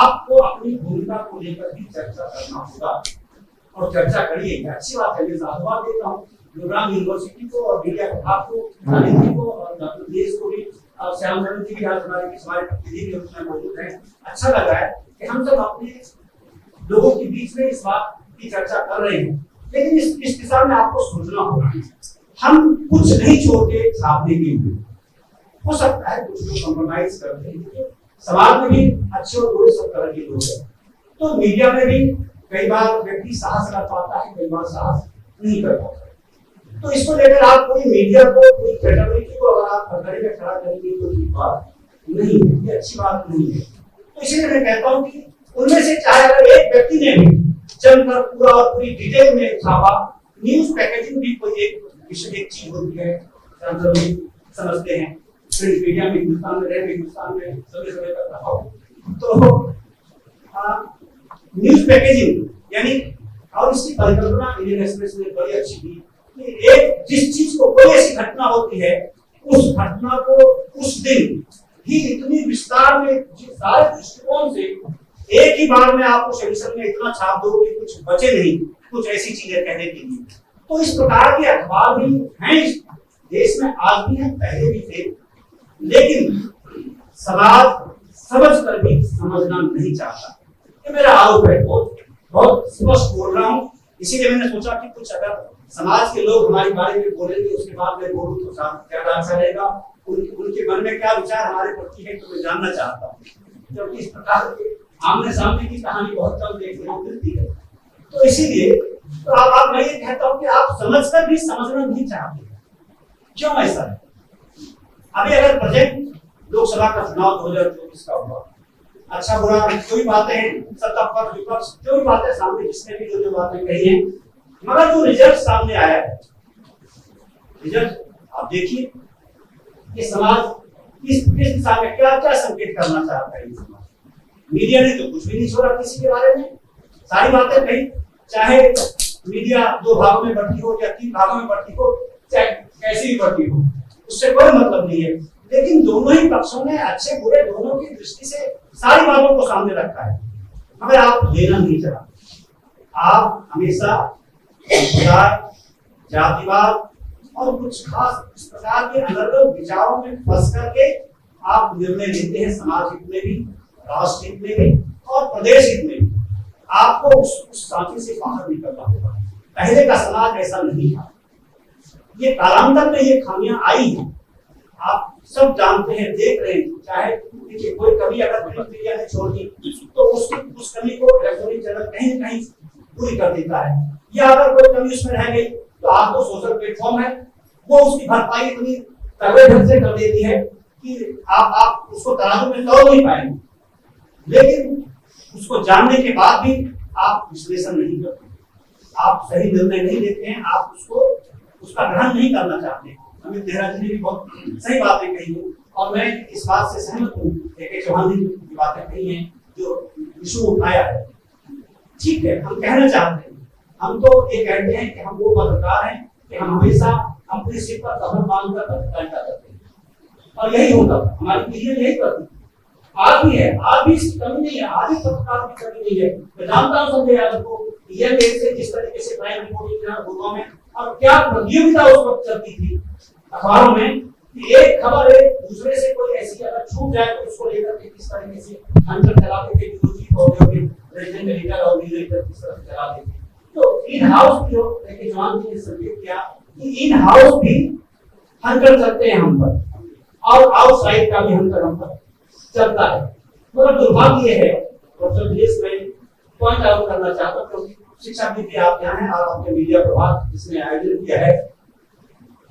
आपको अपनी भूमिका को लेकर भी चर्चा करना होगा और चर्चा करिए। अच्छी बात है, मैं साधुवाद देता हूँ गुरुग्राम यूनिवर्सिटी को और मीडिया विभाग को, जी को और डॉक्टर देश को भी, और श्याम चरण जी भी आज हमारे प्रतिनिधि के रूप में मौजूद हैं। अच्छा लगा है कि हम सब अपने लोगों के बीच में इस बात की चर्चा कर रहे हैं, लेकिन इस दिशा में आपको सोचना होगा। हम कुछ नहीं छोड़ते छापने के लिए, हो सकता है कुछ लोग कॉम्प्रोमाइज करते हैं, समाज में भी अच्छे और बुरे सब तरह के लोग हैं, तो मीडिया में भी कई बार व्यक्ति साहस कर पाता है, कई बार साहस नहीं कर पाता। तो इसको लेकर आप कोई मीडिया को, कोई कैटेगरी को अगर आप हथकड़ी में खड़ा करेंगे तो ये बात नहीं है, ये अच्छी बात नहीं है। तो इसलिए मैं कहता हूँ कि उनमें से चाहे अगर एक व्यक्ति ने भी चलकर पूरा और पूरी डिटेल में छापा, न्यूज पैकेजिंग भी कोई एक चीज होती है, समझते हैं प्रिंट मीडिया में, हिंदुस्तान में रहे, हिंदुस्तान में समय समय पर रहा हो, तो न्यूज पैकेजिंग यानी, और इसकी परिकल्पना इंडियन एक्सप्रेस ने बड़ी अच्छी की कि एक जिस चीज को कोई ऐसी घटना होती है, उस घटना को उस दिन ही इतनी विस्तार में सारे दृष्टिकोण से एक ही बार में आपको सेक्शन में इतना छाप दो कि कुछ बचे नहीं, कुछ ऐसी चीजें कहने के लिए। तो इस प्रकार के अखबार भी हैं इस देश में, आज भी हैं, पहले भी थे, लेकिन समाज समझ कर भी समझना नहीं चाहता। ये मेरा आरोप है, बहुत स्पष्ट बोल रहा हूँ। इसीलिए मैंने सोचा कि कुछ अगर समाज के लोग हमारे बारे में बोलेंगे, उसके बाद मैं बोलूं तो ज्यादा अच्छा रहेगा। उनके मन में क्या विचार हमारे प्रति है, तो मैं जानना चाहता हूँ, क्योंकि इस प्रकार के आमने सामने की कहानी बहुत कम देखने को मिलती है। तो इसीलिए तो आप मैं ये कहता हूँ कि आप समझकर भी समझना नहीं चाहते, क्यों ऐसा है? अभी अगर प्रेजेंट लोकसभा का चुनाव 2024 का हुआ, अच्छा बुरा जो भी बातें हैं, सत्ता पक्ष विपक्ष जो भी बातें सामने, जिसने भी जो बातें कही हैं, मगर जो रिजल्ट सामने आया है, रिजल्ट आप देखिए, ये समाज किस दिशा में क्या क्या संकेत करना चाहता है। मीडिया ने तो कुछ भी नहीं छोड़ा किसी के बारे में, सारी बातें कही, चाहे मीडिया 2 भागों में बटी हो या 3 भागों में बटी हो, चाहे कैसी भी बटी हो, उससे कोई मतलब नहीं है। लेकिन दोनों ही पक्षों ने अच्छे बुरे दोनों की दृष्टि से सारी बातों को सामने रखा है, मगर आप लेना नहीं चाहते। आप हमेशा जातिवाद और कुछ खास इस प्रकार के अलग विचारों में फंस करके आप निर्णय लेते हैं, समाज हित में भी, राष्ट्र हित में भी और प्रदेश हित में भी। आपको उस सांचे से बाहर निकलना होगा। पहले का समाज ऐसा नहीं था, ये कालांतर में ये खामियां आई हैं, आप सब जानते हैं, देख रहे हैं। चाहे देखिए कोई कभी अगर प्रिंट मीडिया ने छोड़ दी तो उस कमी को इलेक्ट्रॉनिक चैनल कहीं न कहीं पूरी कर देता है, या अगर कोई कमी उसमें रह गई तो आपको सोशल प्लेटफॉर्म है, वो उसकी भरपाई इतनी तगड़े ढंग से कर देती है कि आप उसको तराजू में तोल नहीं पाएंगे। लेकिन उसको जानने के बाद भी आप विश्लेषण नहीं करते, आप सही निर्णय नहीं लेते हैं, आप उसका ग्रहण नहीं करना चाहते। अमित देहरा जी ने भी बहुत सही बातें कही है और मैं इस बात से सहमत हूँ। के चौहान जी की बातें कही हैं, जो इशू उठाया है, ठीक है, हम कहना चाहते हैं, हम तो ये कहते हैं कि हम वो पत्रकार हैं कि हम हमेशा अपने सिर पर कफन बांधकर पत्रकारिता करते हैं, और यही होगा, हमारी पीढ़ी यही करती है, आज भी है, आज भी इसकी कमी नहीं है, आज भी पत्रकार की कमी नहीं है। मैं जानता हूँ संजय यादव को, यह से जिस तरीके से क्राइम रिपोर्टिंग में और क्या प्रतियोगिता उस वक्त चलती थी अखबारों में, एक खबर एक दूसरे से कोई ऐसी अगर छूट जाए तो उसको लेकर के किस तरीके से अंतर चलाते थे, प्रेसिडेंट एडिटर और न्यूज़ एडिटर किस तरह से चलाते थे। तो इन हाउस जो जवान जी ने संकेत किया कि इन हाउस भी हंटर करते हैं हम पर, और आउटसाइड का भी हंटर हम पर चलता है। मगर दुर्भाग्य है, प्रोफेसर देश में पॉइंट आउट करना चाहता हूं, क्योंकि शिक्षा नीति आप यहाँ हैं और आपने मीडिया प्रभाग जिसने आयोजन किया है,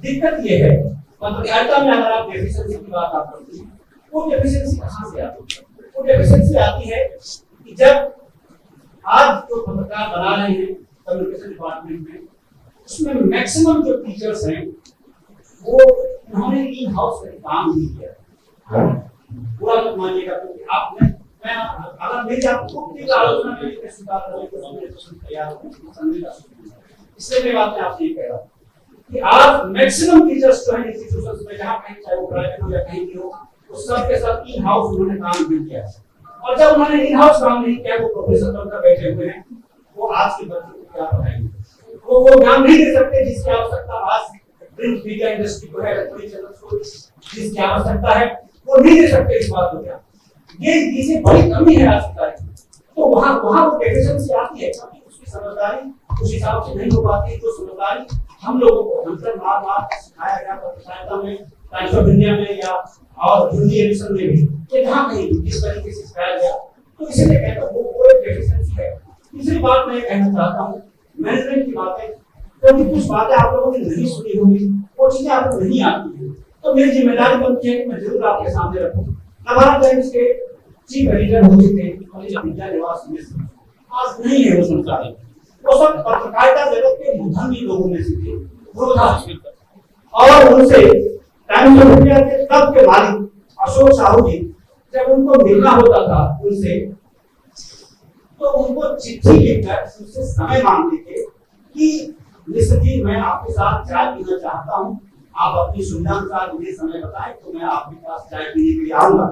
दिक्कत ये है पत्रकारिता में अगर आप डेफिशिएंसी की बात आप करते हैं, वो डेफिशिएंसी कहाँ से आती है? वो डेफिशिएंसी आती है कि जब आज जो पत्रकार बना रहे हैं कम्युनिकेशन डिपार्टमेंट में, उसमें मैक्सिमम जो टीचर्स हैं वो उन्होंने इन हाउस में काम नहीं किया। पूरा मत मानिएगा, क्योंकि आपने मैं अगर मेरी आपको आलोचना में स्वीकार करने को तैयार हूं, इसलिए मैं बात आपसे ये कह रहा हूँ कि आज मैक्सिमम टीचर्स जो है इंस्टीट्यूशंस में, जहाँ कहीं चाहे वो प्राइवेट हो या कहीं भी हो, वो सब के साथ इन हाउस उन्होंने काम भी किया है। और जब उन्होंने इन हाउस काम नहीं किया, वो प्रोफेसर बनकर बैठे हुए हैं, वो आज के बच्चों को क्या पढ़ाएंगे? वो ज्ञान नहीं दे सकते जिसकी आवश्यकता आज प्रिंट मीडिया इंडस्ट्री को है, इलेक्ट्रॉनिक चैनल्स को जिसकी आवश्यकता है, वो नहीं दे सकते इस बात को। क्या ये चीजें बड़ी कमी है आज की तारीख में। तो वहां वो डेफिशिएंसी आती है क्योंकि उसकी समझदारी उस हिसाब से नहीं हो पाती। जो समझदारी हम लोगों को अंतर मार के सिखाया गया पत्रकारिता में, टाइम्स ऑफ इंडिया में या और हिंदी एडिशन में भी, ये जहाँ कहीं किस तरीके से सिखाया गया, तो इसीलिए कहता हूँ वो एक डेफिशिएंसी है। तीसरी बात मैं कहना चाहता हूँ मैनेजमेंट की बातें, क्योंकि कुछ बातें आप लोगों ने नहीं सुनी होगी, वो चीजें आपको नहीं आती है, तो मेरी जिम्मेदारी बनती है कि मैं जरूर आपके सामने रखूं। नवारा टाइम्स के चीफ एडिटर हो चुके हैं विद्या निवास मिश्र, आज नहीं है वो संसारी, वो सब पत्रकारिता जगत के मुधम्मी लोगों में से थे, और उनसे टाइम्स ऑफ इंडिया के तब के मालिक अशोक साहू जी जब उनको मिलना होता था उनसे, तो उनको चिट्ठी लिखकर उनसे समय मांगते थे कि मिश्र जी मैं आपके साथ चाय पीना चाहता हूँ, आप अपनी सुविधा अनुसार मुझे समय बताएं तो मैं आपके पास चाय पीने के लिए आऊंगा।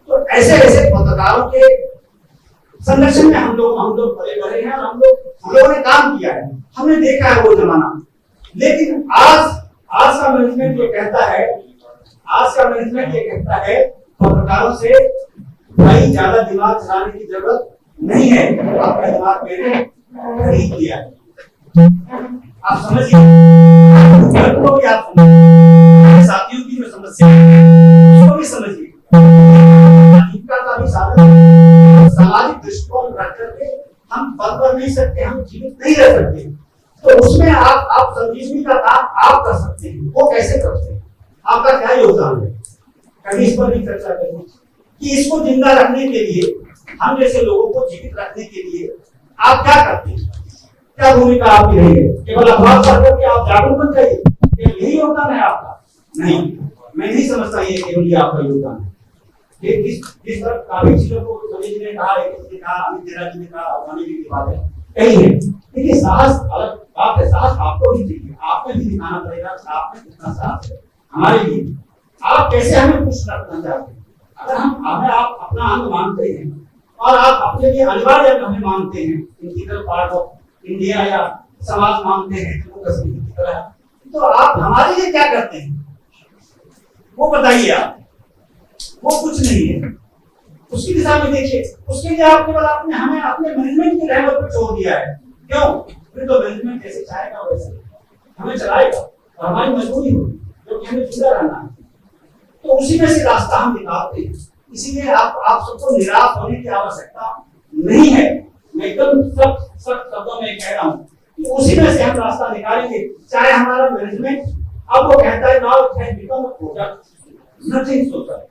तो ऐसे पत्रकारों के संरक्षण में हम लोग पले बढ़े हैं और हम लोगों ने काम किया है, हमने देखा है वो जमाना। लेकिन आज का मैनेजमेंट ये कहता है पत्रकारों से भाई ज्यादा दिमाग चलाने की जरूरत नहीं है, आपका दिमाग मैंने खरीद लिया है। आप समझिए, को भी आप समझिए, साथियों की जो समस्या है उसको भी समझिए। आजीविका का भी साधन सामाजिक दृष्टिकोण रख करके हम पद पर नहीं सकते, हम जीवित नहीं रह सकते, तो उसमें आप संजीवनी का काम आप कर सकते हैं। वो कैसे करते हैं, आपका क्या योगदान है, कभी इस पर भी चर्चा करें कि इसको जिंदा रखने के लिए, हम जैसे लोगों को जीवित रखने के लिए आप क्या करते हैं, क्या भूमिका आपकी रही है? केवल अखबार पढ़ करके आप जागरूक बन जाइए, यही योगदान है आपका? नहीं, मैं नहीं समझता ये केवल आपका योगदान है। जिस तरह काफी चीजों को सभी जी ने कहा, अमित जेरा जी ने कहा, अफगानी जी की बात है, कही है, लेकिन साहस अलग बात है, साहस आपको भी चाहिए, आपको भी दिखाना पड़ेगा आप में कितना साहस है हमारे लिए। आप कैसे हमें खुश रखना चाहते हैं? अगर हमें आप अपना अंग मानते हैं और आप अपने लिए अनिवार्य अंग हमें मानते हैं, इंटीग्रल पार्ट ऑफ इंडिया या समाज मानते हैं जम्मू कश्मीर की तरह, तो आप हमारे लिए क्या करते हैं वो बताइए। आप वो कुछ नहीं है, उसकी दिशा में देखिए, उसके लिए आप केवल हमें अपने मैनेजमेंट की रहमत पर छोड़ दिया है। क्यों? फिर तो मैनेजमेंट जैसे चाहेगा वैसे हमें चलाएगा और हमारी मजबूरी होगी क्योंकि हमें जुड़ा रहना है, तो उसी में से रास्ता हम निकालते हैं। इसीलिए आप सबको निराश होने की आवश्यकता नहीं है, मैं एकदम सख्त शब्दों में कह रहा हूँ कि उसी में से हम रास्ता निकालेंगे। चाहे हमारा मैनेजमेंट अब वो कहता है now it has become a product nothing social,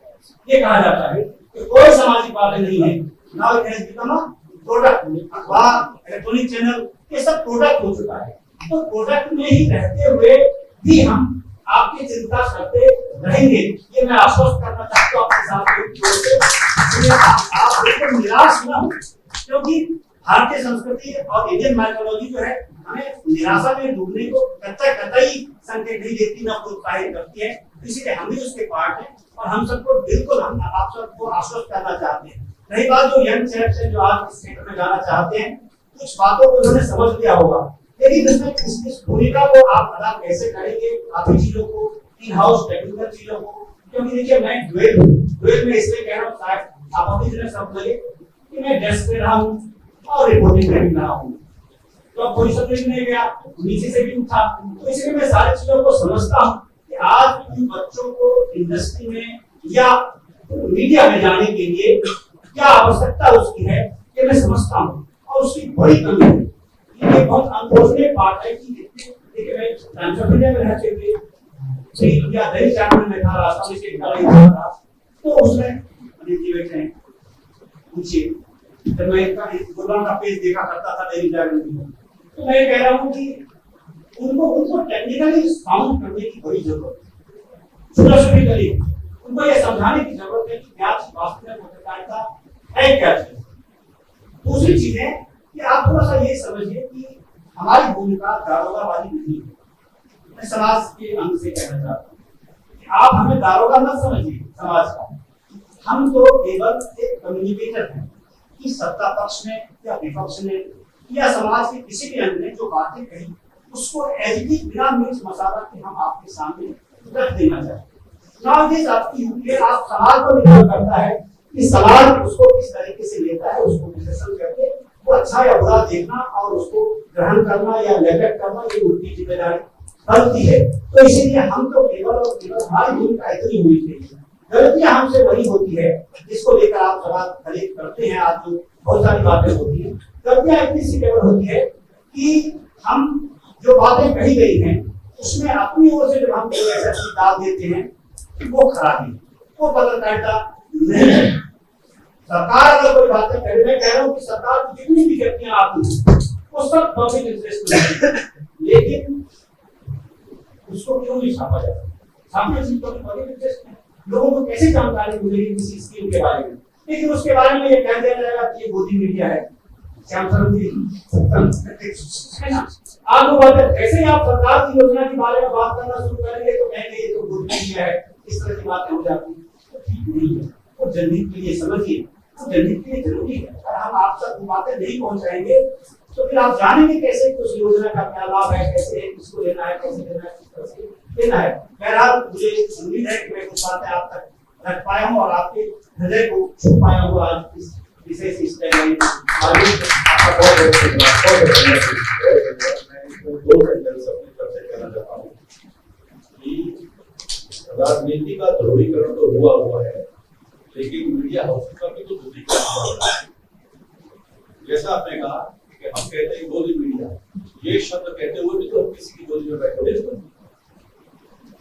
ये कहा जाता है कि कोई सामाजिक बातें नहीं है, now it has become a product. अखबार, इलेक्ट्रॉनिक चैनल, ये सब प्रोडक्ट हो चुका है। तो प्रोडक्ट में ही रहते हुए भी हम आपकी चिंता करते रहेंगे, ये मैं आश्वस्त करना चाहता हूँ आपके साथ। आप बिल्कुल निराश न हो, क्योंकि भारतीय संस्कृति और इंडियन माइथोलॉजी जो है हमें निराशा में डूबने को कतई संकेत नहीं देती, न प्रोत्साहित करती है। इसीलिए हम भी उसके पार्ट हैं और हम सबको बिल्कुल हम आप सबको आश्वस्त करना चाहते हैं। रही बात जो यंग चैप्स हैं जो आज इस क्षेत्र में जाना चाहते हैं, कुछ बातों को उन्होंने समझ लिया होगा, लेकिन इसमें इस भूमिका को आप अदा कैसे करेंगे, काफी चीजों को, इन हाउस टेक्निकल चीजों को, क्योंकि देखिए मैं ड्यूएल में इसलिए कह रहा हूँ, शायद आप अपनी तरह सब लगे कि मैं डेस्क पे रहा हूँ और रिपोर्टिंग कर रहा हूँ, तो कोई समझ नहीं गया, नीचे से भी उठा, तो इसलिए मैं सारी चीजों को समझता हूँ कि आज इन बच्चों को इंडस्ट्री में या मीडिया में जाने के लिए क्या आवश्यकता उसकी है, ये मैं समझता हूँ और उसकी बड़ी कमी है। ये बहुत अनफॉर्चुनेट बात है कि देखिए मैं टाइम्स ऑफ इंडिया में रहते हुए या दैनिक जागरण में था, रास्ता में से निकल रहा था, तो उसने अनिल जी बैठे हैं, पूछिए, जब मैं इनका गुरबान का पेज देखा करता था दैनिक जागरण में, तो मैं कह रहा हूँ कि उनको टेक्निकली साउंड करने की बड़ी जरूरत है, सुरक्षितली उनको ये समझाने की जरूरत है कि क्या वास्तव में पत्रकारिता है क्या चीज। दूसरी चीज है कि आप थोड़ा सा ये समझिए कि हमारी भूमिका दारोगाबाजी नहीं है। मैं समाज के अंग से कहना चाहता हूँ कि आप हमें दारोगा मत समझिए समाज का, हम तो केवल एक कम्युनिकेटर हैं कि सत्ता पक्ष ने या विपक्ष ने या समाज के किसी भी अंग ने जो बातें कही उसको एज बिना मिर्च मसाला के हम आपके सामने रख देना चाहते हैं। आपकी आप समाज को निर्भर करता है कि समाज उसको किस तरीके से लेता है, उसको विश्लेषण करके वो अच्छा या बुरा देखना और उसको ग्रहण करना या नेगलेक्ट करना, ये उनकी जिम्मेदारी बनती है। तो इसीलिए हम तो केवल और केवल हमारी भूमिका इतनी हुई थी। गलतियां हमसे वही होती है जिसको लेकर आप सवाल खड़े करते हैं, आप जो बहुत सारी बातें होती हैं, गलतियां इतनी सी केवल होती है कि हम जो बातें कही गई हैं उसमें अपनी ओर से जब हम ऐसा डाल देते हैं कि वो खराबी, वो पत्रकारिता नहीं है। सरकार अगर कोई बातें करे, मैं कह रहा हूँ कि सरकार की जितनी भी व्यक्तियां आती हैं वो सब पब्लिक इंटरेस्ट में, लेकिन उसको क्यों नहीं छापा जाता? छापने से तो पब्लिक इंटरेस्ट में लोगों को कैसे जानकारी मिलेगी किसी स्कीम के बारे में? लेकिन उसके बारे में ये कह दिया जाएगा कि ये मोदी मीडिया है, श्याम शरण जी है ना। आप लोग जैसे ही आप सरकार की योजना के बारे में बात करना शुरू करेंगे तो कहेंगे ये तो मोदी मीडिया है, इस तरह की बातें हो जाती है। तो ठीक नहीं है, वो जनहित के लिए समझिए, वो जनहित के लिए जरूरी है। अगर हम आप तक वो बातें नहीं पहुंचाएंगे तो फिर आप जानेंगे कैसे कि उस योजना का क्या लाभ है, कैसे है, किसको लेना है, कैसे लेना है, किस तरह से लेना है। बहरहाल मुझे उम्मीद है कि मैं कुछ बातें आप तक रख पाया हूँ और आपके हृदय को छू पाया हूँ आज इस विशेष इस टाइम राजनीति का ध्रुवीकरण तो हुआ है, लेकिन मीडिया हाउस का भी तो ध्रुवीकरण। जैसा आपने कहा कि हम कहते हैं गोदी मीडिया, ये शब्द कहते हुए भी तो हम किसी की गोदी में बैठे